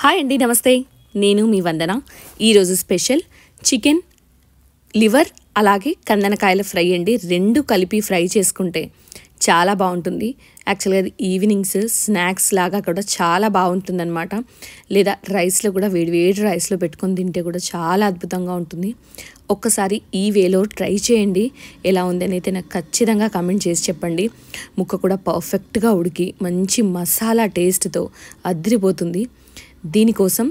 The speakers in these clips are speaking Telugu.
హాయ్ అండి, నమస్తే. నేను మీ వందన. ఈరోజు స్పెషల్ చికెన్ లివర్ అలాగే కందనకాయల ఫ్రై అండి. రెండు కలిపి ఫ్రై చేసుకుంటే చాలా బాగుంటుంది. యాక్చువల్గా అది ఈవినింగ్స్ స్నాక్స్ లాగా కూడా చాలా బాగుంటుందన్నమాట. లేదా రైస్లో కూడా వేడి రైస్లో పెట్టుకొని తింటే కూడా చాలా అద్భుతంగా ఉంటుంది. ఒక్కసారి ఈ వేలో ట్రై చేయండి. ఎలా ఉందని అయితే నాకు ఖచ్చితంగా కామెంట్ చేసి చెప్పండి. ముక్క కూడా పర్ఫెక్ట్గా ఉడికి మంచి మసాలా టేస్ట్తో అదిరిపోతుంది. దీనికోసం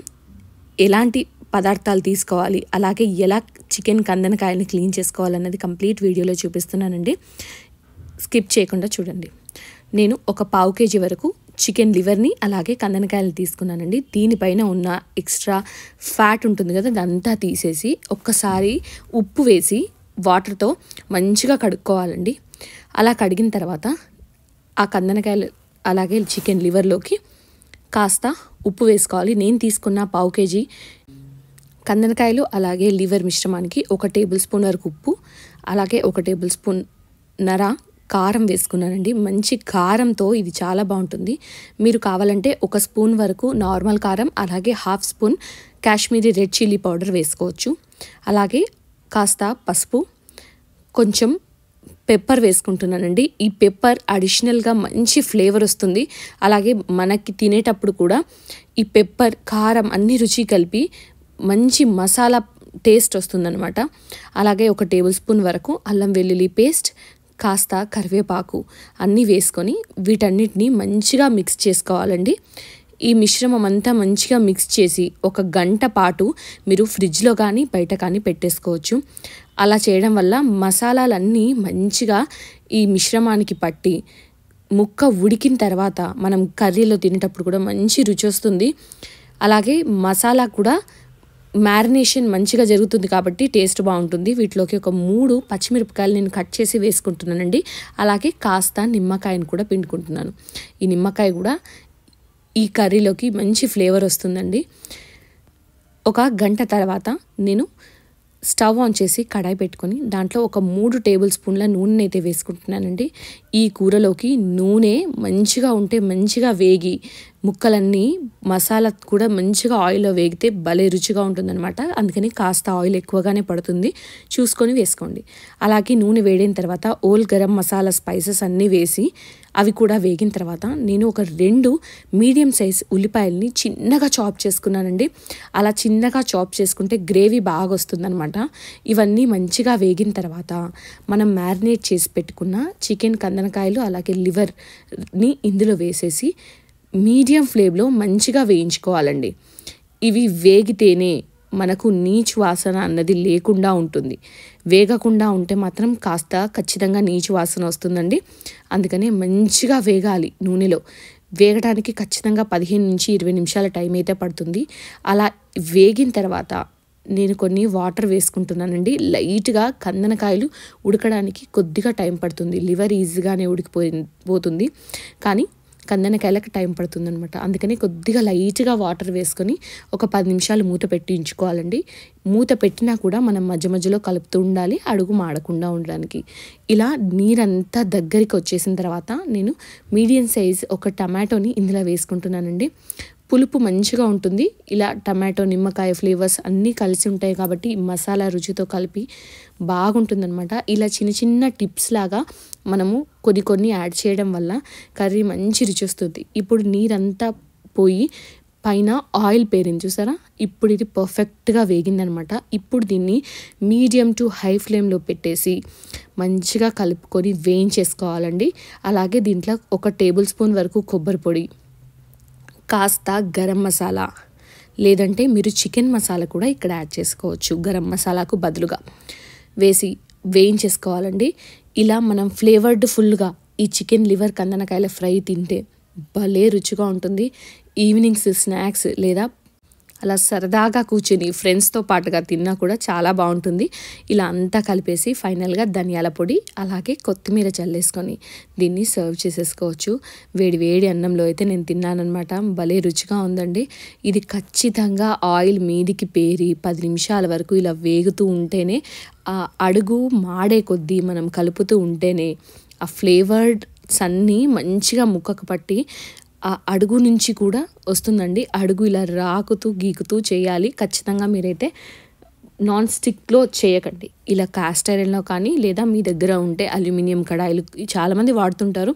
ఎలాంటి పదార్థాలు తీసుకోవాలి, అలాగే ఎలా చికెన్ కందనకాయని క్లీన్ చేసుకోవాలన్నది కంప్లీట్ వీడియోలో చూపిస్తున్నానండి. స్కిప్ చేయకుండా చూడండి. నేను ఒక 1/2 kg వరకు చికెన్ లివర్ని అలాగే కందనకాయలు తీసుకున్నానండి. దీనిపైన ఉన్న ఎక్స్ట్రా ఫ్యాట్ ఉంటుంది కదా, అదంతా తీసేసి ఒక్కసారి ఉప్పు వేసి వాటర్తో మంచిగా కడుక్కోవాలండి. అలా కడిగిన తర్వాత ఆ కందనకాయలు అలాగే చికెన్ లివర్లోకి కాస్త ఉప్పు వేసుకోవాలి. నేను తీసుకున్న 1/2 kg కందనకాయలు అలాగే లివర్ మిశ్రమానికి 1 టేబుల్ స్పూన్ వరకు ఉప్పు, అలాగే 1 టేబుల్ స్పూన్ నర కారం వేసుకున్నానండి. మంచి కారంతో ఇది చాలా బాగుంటుంది. మీరు కావాలంటే 1 స్పూన్ వరకు నార్మల్ కారం, అలాగే 1/2 spoon Kashmiri red chilli powder వేసుకోవచ్చు. అలాగే కాస్త పసుపు, కొంచెం పెప్పర్ వేసుకుంటున్నానండి. ఈ పెప్పర్ అడిషనల్గా మంచి ఫ్లేవర్ వస్తుంది. అలాగే మనకి తినేటప్పుడు కూడా ఈ పెప్పర్ కారం అన్ని రుచి కలిపి మంచి మసాలా టేస్ట్ వస్తుందన్నమాట. అలాగే 1 టేబుల్ స్పూన్ వరకు అల్లం వెల్లుల్లి పేస్ట్, కాస్త కరివేపాకు అన్నీ వేసుకొని వీటన్నిటిని మంచిగా మిక్స్ చేసుకోవాలండి. ఈ మిశ్రమం అంతా మంచిగా మిక్స్ చేసి 1 గంట పాటు మీరు ఫ్రిడ్జ్లో కానీ బయట కానీ పెట్టేసుకోవచ్చు. అలా చేయడం వల్ల మసాలాలన్నీ మంచిగా ఈ మిశ్రమానికి పట్టి ముక్క ఉడికిన తర్వాత మనం కర్రీలో తినేటప్పుడు కూడా మంచి రుచి వస్తుంది. అలాగే మసాలా కూడా మ్యారినేషన్ మంచిగా జరుగుతుంది కాబట్టి టేస్ట్ బాగుంటుంది. వీటిలోకి 3 పచ్చిమిరపకాయలు నేను కట్ చేసి వేసుకుంటున్నానండి. అలాగే కాస్త నిమ్మకాయను కూడా పిండుకుంటున్నాను. ఈ నిమ్మకాయ కూడా ఈ కర్రీలోకి మంచి ఫ్లేవర్ వస్తుందండి. 1 గంట తర్వాత నేను స్టవ్ ఆన్ చేసి కడాయి పెట్టుకొని దాంట్లో 3 టేబుల్ స్పూన్ల నూనె అయితే వేసుకుంటున్నానండి. ఈ కూరలోకి నూనె మంచిగా ఉంటే మంచిగా వేగి ముక్కలన్నీ మసాలా కూడా మంచిగా ఆయిల్లో వేగితే భలే రుచిగా ఉంటుందన్నమాట. అందుకని కాస్త ఆయిల్ ఎక్కువగానే పడుతుంది, చూసుకొని వేసుకోండి. అలాగే నూనె వేడిన తర్వాత ఓల్ గరం మసాలా స్పైసెస్ అన్నీ వేసి అవి కూడా వేగిన తర్వాత నేను 2 మీడియం సైజ్ ఉల్లిపాయలని చిన్నగా చాప్ చేసుకున్నానండి. అలా చిన్నగా చాప్ చేసుకుంటే గ్రేవీ బాగా వస్తుందన్నమాట. ఇవన్నీ మంచిగా వేగిన తర్వాత మనం మ్యారినేట్ చేసి పెట్టుకున్న చికెన్ కందనకాయలు అలాగే లివర్ని ఇందులో వేసేసి మీడియం ఫ్లేమ్లో మంచిగా వేయించుకోవాలండి. ఇవి వేగితేనే మనకు నీచు వాసన అన్నది లేకుండా ఉంటుంది. వేగకుండా ఉంటే మాత్రం కాస్త ఖచ్చితంగా నీచు వాసన వస్తుందండి. అందుకని మంచిగా వేగాలి నూనెలో. వేగడానికి ఖచ్చితంగా 15 నుంచి 20 నిమిషాల టైం అయితే పడుతుంది. అలా వేగిన తర్వాత నేను కొన్ని వాటర్ వేసుకుంటున్నానండి. లైట్గా కందనకాయలు ఉడకడానికి కొద్దిగా టైం పడుతుంది. లివర్ ఈజీగానే ఉడికిపోతుంది, కానీ కందనకాయలకు టైం పడుతుందనమాట. అందుకని కొద్దిగా లైట్గా వాటర్ వేసుకొని 10 నిమిషాలు మూత పెట్టి ఉంచుకోవాలండి. మూత పెట్టినా కూడా మనం మధ్య మధ్యలో కలుపుతూ ఉండాలి, అడుగు మాడకుండా ఉండడానికి. ఇలా నీరంతా దగ్గరికి వచ్చేసిన తర్వాత నేను మీడియం సైజ్ 1 టమాటోని ఇందులో వేసుకుంటున్నానండి. పులుపు మంచిగా ఉంటుంది. ఇలా టమాటో నిమ్మకాయ ఫ్లేవర్స్ అన్నీ కలిసి ఉంటాయి కాబట్టి మసాలా రుచితో కలిపి బాగుంటుందన్నమాట. ఇలా చిన్న టిప్స్ లాగా మనము కొన్ని యాడ్ చేయడం వల్ల కర్రీ మంచి రుచి వస్తుంది. ఇప్పుడు నీరంతా పోయి పైన ఆయిల్ పేరింది చూసారా, ఇప్పుడు ఇది పర్ఫెక్ట్గా వేగిందనమాట. ఇప్పుడు దీన్ని మీడియం టు హై ఫ్లేమ్లో పెట్టేసి మంచిగా కలుపుకొని వేయించేసుకోవాలండి. అలాగే దీంట్లో 1 టేబుల్ స్పూన్ వరకు కొబ్బరి పొడి, కాస్త గరం మసాలా, లేదంటే మీరు చికెన్ మసాలా కూడా ఇక్కడ యాడ్ చేసుకోవచ్చు గరం మసాలాకు బదులుగా వేసి వేయించేసుకోవాలండి. ఇలా మనం ఫ్లేవర్డ్ ఫుల్గా ఈ చికెన్ లివర్ కందనకాయల ఫ్రై తింటే భలే రుచిగా ఉంటుంది. ఈవినింగ్స్ స్నాక్స్ లేదా అలా సరదాగా కూర్చుని ఫ్రెండ్స్తో పాటుగా తిన్నా కూడా చాలా బాగుంటుంది. ఇలా అంతా కలిపేసి ఫైనల్గా ధనియాల పొడి అలాగే కొత్తిమీర చల్లేసుకొని దీన్ని సర్వ్ చేసేసుకోవచ్చు. వేడి అన్నంలో అయితే నేను తిన్నానమాట. భలే రుచిగా ఉందండి. ఇది ఖచ్చితంగా ఆయిల్ మీదికి పేరి 10 నిమిషాల వరకు ఇలా వేగుతూ ఉంటేనే, ఆ అడుగు మాడే కొద్దీ మనం కలుపుతూ ఉంటేనే ఆ ఫ్లేవర్డ్స్ అన్నీ మంచిగా ముక్కకు పట్టి ఆ అడుగు నుంచి కూడా వస్తుందండి. అడుగు ఇలా రాకుతూ గీకుతూ చేయాలి. ఖచ్చితంగా మీరైతే నాన్ స్టిక్లో చేయకండి. ఇలా కాస్ట్ ఐరన్లో కానీ లేదా మీ దగ్గర ఉంటే అల్యూమినియం కడాయిలు చాలామంది వాడుతుంటారు,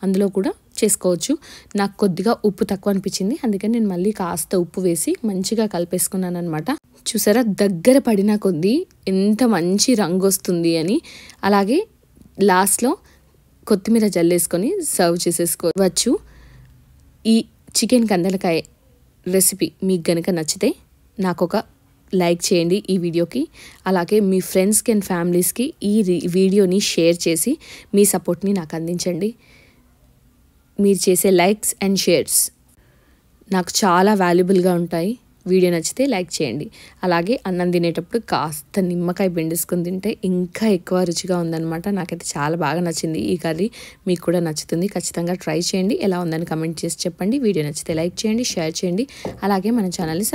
అందులో కూడా చేసుకోవచ్చు. నాకు కొద్దిగా ఉప్పు తక్కువ అనిపించింది, అందుకని నేను మళ్ళీ కాస్త ఉప్పు వేసి మంచిగా కలిపేసుకున్నాను అనమాట. చూసారా, దగ్గర పడిన కొద్దీ ఎంత మంచి రంగు వస్తుంది అని. అలాగే లాస్ట్లో కొత్తిమీర జల్లేసుకొని సర్వ్ చేసేసుకోవచ్చు. ఈ చికెన్ కందనకాయ రెసిపీ మీకు గనుక నచ్చితే నాకు ఒక లైక్ చేయండి ఈ వీడియోకి. అలాగే మీ ఫ్రెండ్స్కి అండ్ ఫ్యామిలీస్కి ఈ వీడియోని షేర్ చేసి మీ సపోర్ట్ని నాకు అందించండి. మీరు చేసే లైక్స్ అండ్ షేర్స్ నాకు చాలా వాల్యుబుల్గా ఉంటాయి. వీడియో నచ్చితే లైక్ చేయండి. అలాగే అన్నం తినేటప్పుడు కాస్త నిమ్మకాయ పిండేసుకొని తింటే ఇంకా ఎక్కువ రుచిగా ఉందన్నమాట. నాకైతే చాలా బాగా నచ్చింది ఈ కర్రీ. మీకు కూడా నచ్చుతుంది, ఖచ్చితంగా ట్రై చేయండి. ఎలా ఉందని కమెంట్ చేసి చెప్పండి. వీడియో నచ్చితే లైక్ చేయండి, షేర్ చేయండి. అలాగే మన ఛానల్ని